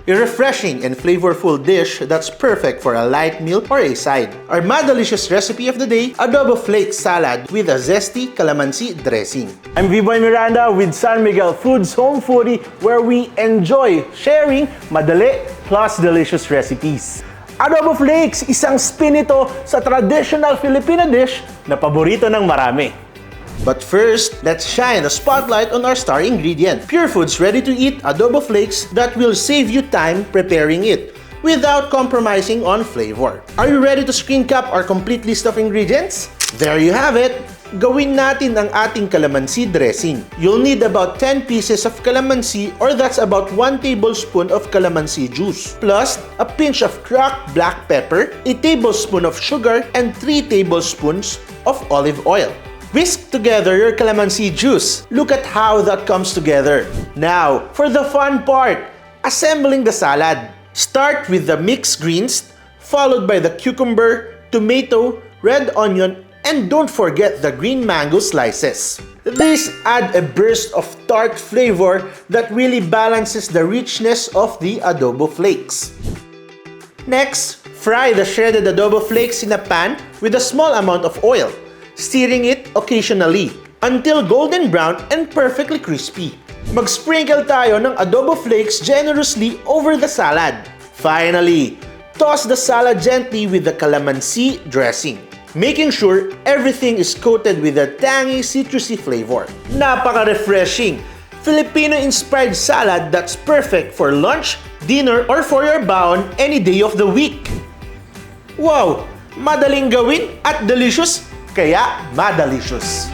a refreshing and flavorful dish that's perfect for a light meal or a side. Our Madalicious recipe of the day, Adobo Flakes salad with a zesty calamansi dressing. I'm V-Boy Miranda with San Miguel Foods Home Foodie, where we enjoy sharing madali plus delicious recipes. Adobo Flakes, isang spin ito sa traditional Filipino dish na paborito ng marami. But first, let's shine a spotlight on our star ingredient, Pure Foods ready-to-eat adobo flakes that will save you time preparing it without compromising on flavor. Are you ready to screen cap our complete list of ingredients? There you have it! Gawin natin ang ating calamansi dressing. You'll need about 10 pieces of calamansi, or that's about 1 tablespoon of calamansi juice, plus a pinch of cracked black pepper, a tablespoon of sugar, and 3 tablespoons of olive oil. Whisk together your calamansi juice. Look at how that comes together. Now, for the fun part, assembling the salad. Start with the mixed greens, followed by the cucumber, tomato, red onion, and don't forget the green mango slices. These add a burst of tart flavor that really balances the richness of the adobo flakes. Next, fry the shredded adobo flakes in a pan with a small amount of oil, stirring it occasionally until golden brown and perfectly crispy. Mag-sprinkle tayo ng adobo flakes generously over the salad. Finally, toss the salad gently with the calamansi dressing, making sure everything is coated with a tangy, citrusy flavor. Napaka-refreshing! Filipino-inspired salad that's perfect for lunch, dinner, or for your baon any day of the week. Wow! Madaling gawin at delicious, kaya Madalicious!